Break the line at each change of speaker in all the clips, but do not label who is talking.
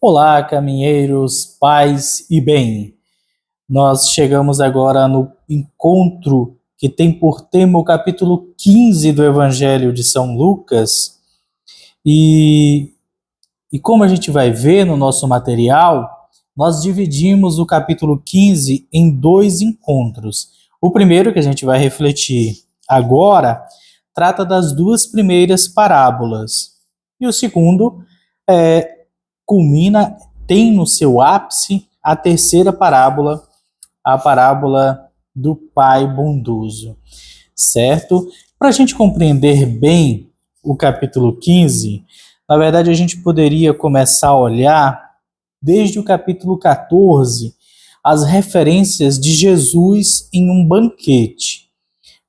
Olá, caminheiros, paz e bem. Nós chegamos agora no encontro que tem por tema o capítulo 15 do Evangelho de São Lucas. E, como a gente vai ver no nosso material, nós dividimos o capítulo 15 em dois encontros. O primeiro, que a gente vai refletir agora, trata das duas primeiras parábolas. E o segundo tem no seu ápice a terceira parábola, a parábola do Pai bondoso, certo? Para a gente compreender bem o capítulo 15, na verdade a gente poderia começar a olhar desde o capítulo 14 as referências de Jesus em um banquete,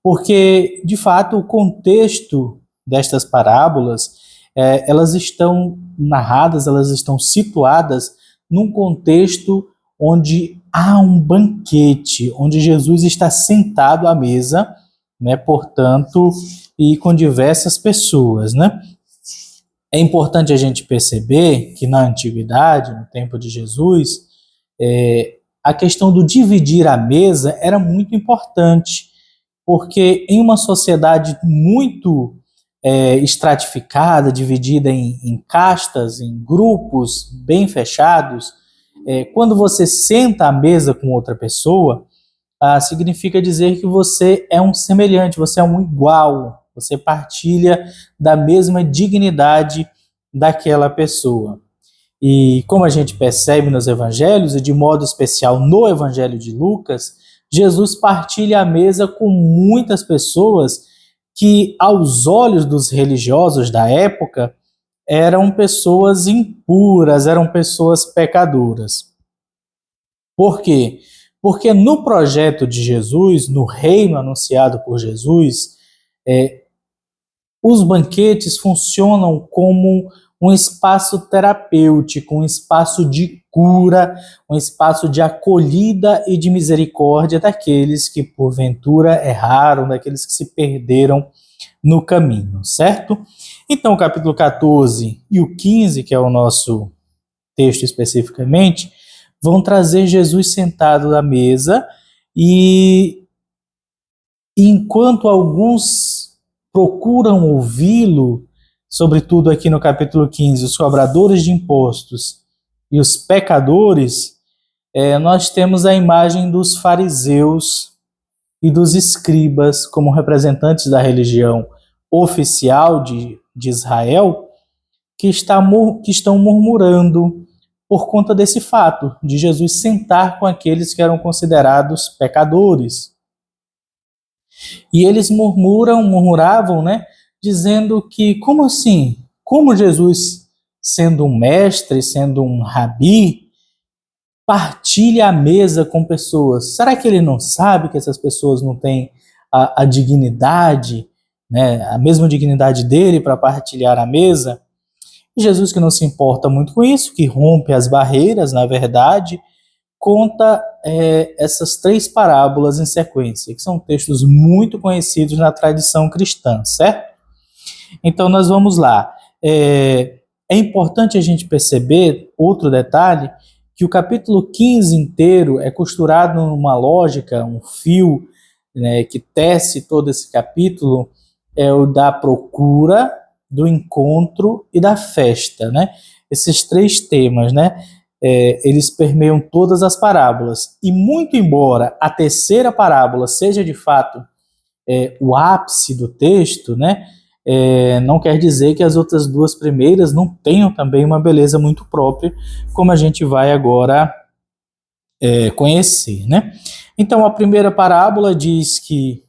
porque de fato o contexto destas parábolas elas estão narradas, elas estão situadas num contexto onde há um banquete, onde Jesus está sentado à mesa, né, portanto, e com diversas pessoas, né? É importante a gente perceber que na antiguidade, no tempo de Jesus, a questão do dividir a mesa era muito importante, porque em uma sociedade muito estratificada, dividida em castas, em grupos bem fechados, quando você senta à mesa com outra pessoa, significa dizer que você é um semelhante, você é um igual, você partilha da mesma dignidade daquela pessoa. E como a gente percebe nos evangelhos, e de modo especial no evangelho de Lucas, Jesus partilha a mesa com muitas pessoas que, aos olhos dos religiosos da época, eram pessoas impuras, eram pessoas pecadoras. Por quê? Porque no projeto de Jesus, no reino anunciado por Jesus, os banquetes funcionam como um espaço terapêutico, um espaço de cura, um espaço de acolhida e de misericórdia daqueles que porventura erraram, daqueles que se perderam no caminho, certo? Então, o capítulo 14 e o 15, que é o nosso texto especificamente, vão trazer Jesus sentado à mesa e enquanto alguns procuram ouvi-lo, sobretudo aqui no capítulo 15, os cobradores de impostos e os pecadores, nós temos a imagem dos fariseus e dos escribas como representantes da religião oficial de Israel, que estão murmurando por conta desse fato de Jesus sentar com aqueles que eram considerados pecadores. E eles murmuravam, né, dizendo que, como assim? Como Jesus, sendo um mestre, sendo um rabi, partilha a mesa com pessoas? Será que ele não sabe que essas pessoas não têm a dignidade, né, a mesma dignidade dele para partilhar a mesa? E Jesus, que não se importa muito com isso, que rompe as barreiras, na verdade, conta essas três parábolas em sequência, que são textos muito conhecidos na tradição cristã, certo? Então, nós vamos lá. É importante a gente perceber, outro detalhe, que o capítulo 15 inteiro é costurado numa lógica, um fio, né, que tece todo esse capítulo, é o da procura, do encontro e da festa, né? Esses três temas, né? Eles permeiam todas as parábolas. E muito embora a terceira parábola seja de fato o ápice do texto, né? Não quer dizer que as outras duas primeiras não tenham também uma beleza muito própria, como a gente vai agora conhecer, né? Então, a primeira parábola diz que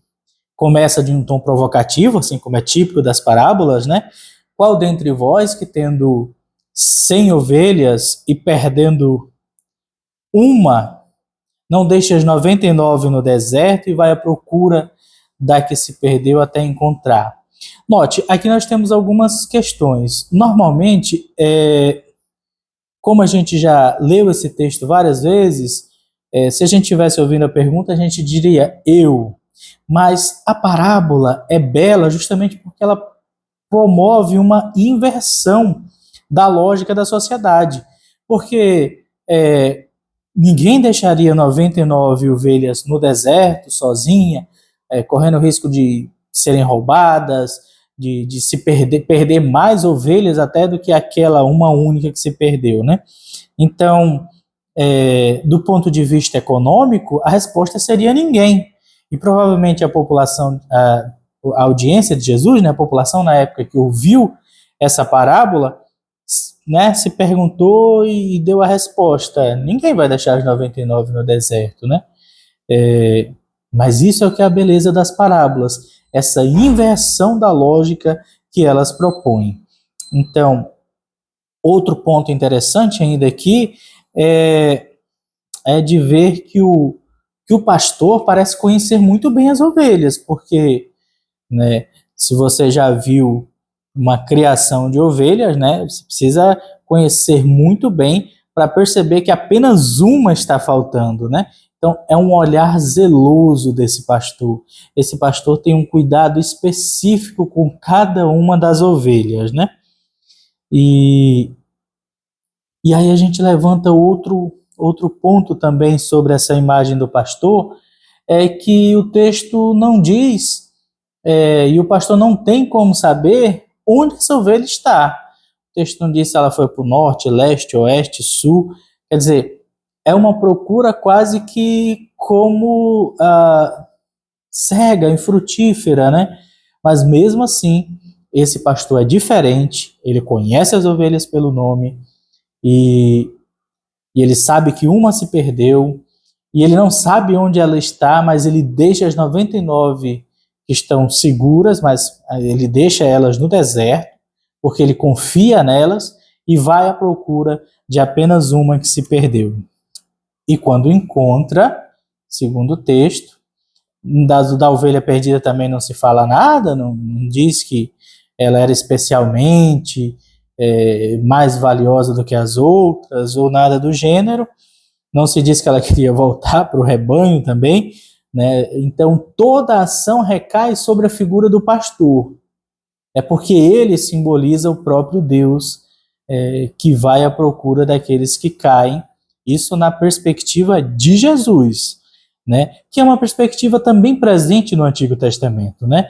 começa de um tom provocativo, assim como é típico das parábolas, né? Qual dentre vós que tendo 100 ovelhas e perdendo uma, não deixa as 99 no deserto e vai à procura da que se perdeu até encontrar? Note, aqui nós temos algumas questões. Normalmente, como a gente já leu esse texto várias vezes, se a gente estivesse ouvindo a pergunta, a gente diria eu. Mas a parábola é bela justamente porque ela promove uma inversão da lógica da sociedade. Porque ninguém deixaria 99 ovelhas no deserto, sozinha, correndo o risco de serem roubadas, de se perder mais ovelhas até do que aquela uma única que se perdeu, né? Então, do ponto de vista econômico, a resposta seria ninguém. E provavelmente a população, a audiência de Jesus, né, a população na época que ouviu essa parábola, né, se perguntou e deu a resposta: ninguém vai deixar as 99 no deserto, né? Mas isso é o que é a beleza das parábolas, essa inversão da lógica que elas propõem. Então, outro ponto interessante ainda aqui é de ver que o pastor parece conhecer muito bem as ovelhas, porque, né, se você já viu uma criação de ovelhas, né, você precisa conhecer muito bem para perceber que apenas uma está faltando, né? Então, é um olhar zeloso desse pastor. Esse pastor tem um cuidado específico com cada uma das ovelhas, né? E aí a gente levanta outro ponto também sobre essa imagem do pastor, é que o texto não diz, e o pastor não tem como saber onde essa ovelha está. O texto não diz se ela foi para o norte, leste, oeste, sul. Quer dizer, é uma procura quase que como cega, infrutífera, né? Mas mesmo assim, esse pastor é diferente, ele conhece as ovelhas pelo nome, e ele sabe que uma se perdeu, e ele não sabe onde ela está, mas ele deixa as 99 que estão seguras, mas ele deixa elas no deserto, porque ele confia nelas e vai à procura de apenas uma que se perdeu. E quando encontra, segundo o texto, da ovelha perdida também não se fala nada, não diz que ela era especialmente mais valiosa do que as outras, ou nada do gênero. Não se diz que ela queria voltar para o rebanho também, né? Então toda a ação recai sobre a figura do pastor. É porque ele simboliza o próprio Deus, que vai à procura daqueles que caem. Isso na perspectiva de Jesus, né? Que é uma perspectiva também presente no Antigo Testamento, né?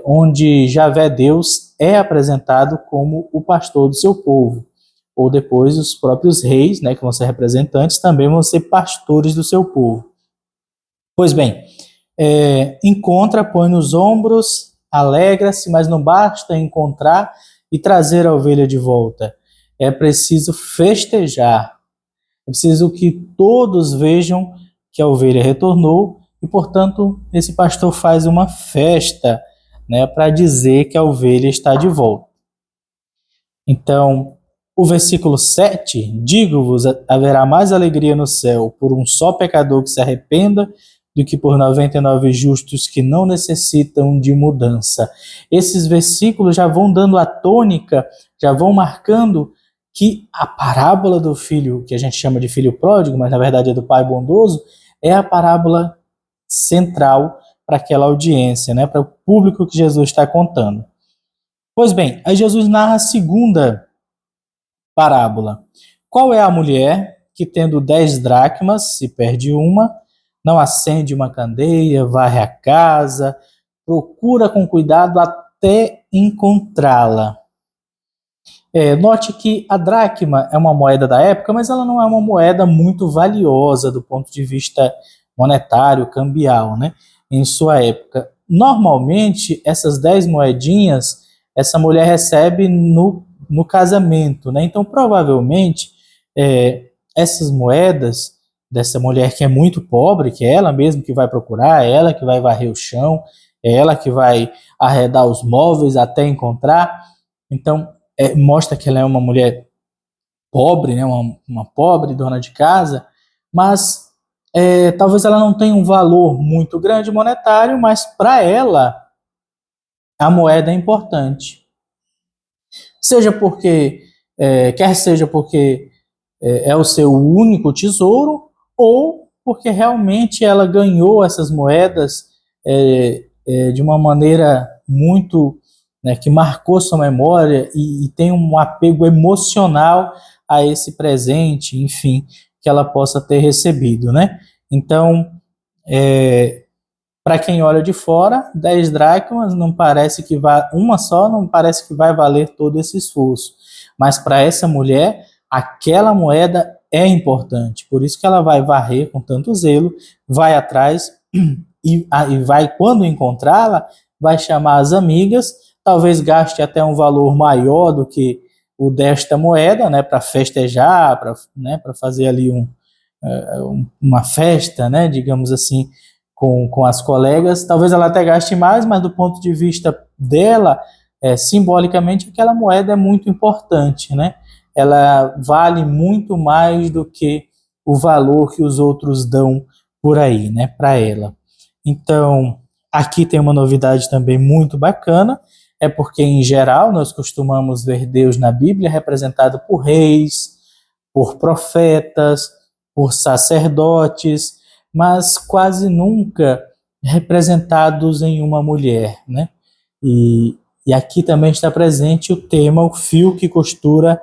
Onde Javé Deus é apresentado como o pastor do seu povo, ou depois os próprios reis, né, que vão ser representantes, também vão ser pastores do seu povo. Pois bem, encontra, põe nos ombros, alegra-se, mas não basta encontrar e trazer a ovelha de volta. É preciso festejar, é preciso que todos vejam que a ovelha retornou e, portanto, esse pastor faz uma festa, né, para dizer que a ovelha está de volta. Então, o versículo 7, digo-vos, haverá mais alegria no céu por um só pecador que se arrependa do que por 99 justos que não necessitam de mudança. Esses versículos já vão dando a tônica, já vão marcando que a parábola do filho, que a gente chama de filho pródigo, mas na verdade é do pai bondoso, é a parábola central para aquela audiência, né, para o público que Jesus está contando. Pois bem, aí Jesus narra a segunda parábola. Qual é a mulher que, tendo 10 dracmas, se perde uma, não acende uma candeia, varre a casa, procura com cuidado até encontrá-la? Note que a dracma é uma moeda da época, mas ela não é uma moeda muito valiosa do ponto de vista monetário, cambial, né? Em sua época. Normalmente, essas 10 moedinhas, essa mulher recebe no casamento, né? Então, provavelmente, essas moedas dessa mulher que é muito pobre, que é ela mesma que vai procurar, é ela que vai varrer o chão, é ela que vai arredar os móveis até encontrar. Então, mostra que ela é uma mulher pobre, né? Uma pobre dona de casa, mas talvez ela não tenha um valor muito grande monetário, mas para ela a moeda é importante. Quer seja porque é o seu único tesouro, ou porque realmente ela ganhou essas moedas de uma maneira muito, né, que marcou sua memória e tem um apego emocional a esse presente, enfim, que ela possa ter recebido, né? Então, para quem olha de fora, 10 dracmas não parece que vai, uma só não parece que vai valer todo esse esforço. Mas para essa mulher, aquela moeda é importante. Por isso que ela vai varrer com tanto zelo, vai atrás e vai, quando encontrá-la, vai chamar as amigas, talvez gaste até um valor maior do que o desta moeda, né, para festejar, para fazer ali uma festa, né, digamos assim, com as colegas. Talvez ela até gaste mais, mas do ponto de vista dela, simbolicamente, aquela moeda é muito importante, né? Ela vale muito mais do que o valor que os outros dão por aí, né, para ela. Então, aqui tem uma novidade também muito bacana, é porque, em geral, nós costumamos ver Deus na Bíblia representado por reis, por profetas, por sacerdotes, mas quase nunca representados em uma mulher, né? E aqui também está presente o tema, o fio que costura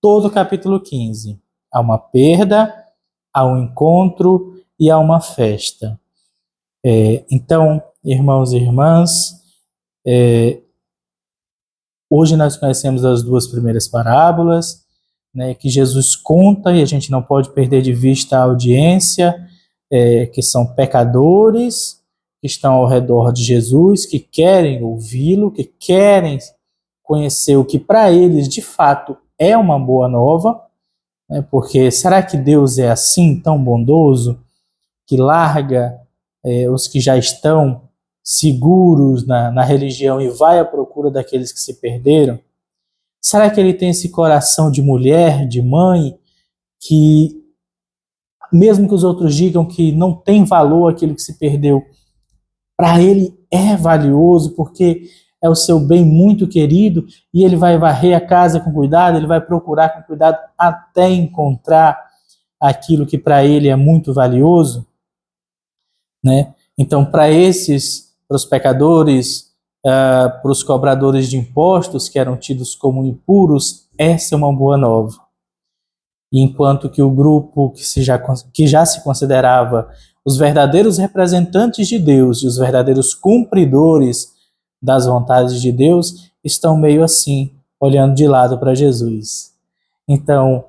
todo o capítulo 15. Há uma perda, há um encontro e há uma festa. Então, irmãos e irmãs, hoje nós conhecemos as duas primeiras parábolas, né, que Jesus conta, e a gente não pode perder de vista a audiência, que são pecadores, que estão ao redor de Jesus, que querem ouvi-lo, que querem conhecer o que para eles de fato é uma boa nova, né, porque será que Deus é assim, tão bondoso, que larga os que já estão seguros na religião e vai à procura daqueles que se perderam? Será que ele tem esse coração de mulher, de mãe, que mesmo que os outros digam que não tem valor aquilo que se perdeu, para ele é valioso, porque é o seu bem muito querido, e ele vai varrer a casa com cuidado, ele vai procurar com cuidado até encontrar aquilo que para ele é muito valioso, né? Então, para os pecadores, para os cobradores de impostos, que eram tidos como impuros, essa é uma boa nova. Enquanto que o grupo que já se considerava os verdadeiros representantes de Deus e os verdadeiros cumpridores das vontades de Deus estão meio assim, olhando de lado para Jesus. Então,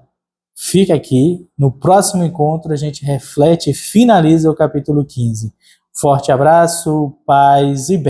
fica aqui, no próximo encontro a gente reflete e finaliza o capítulo 15. Forte abraço, paz e bem.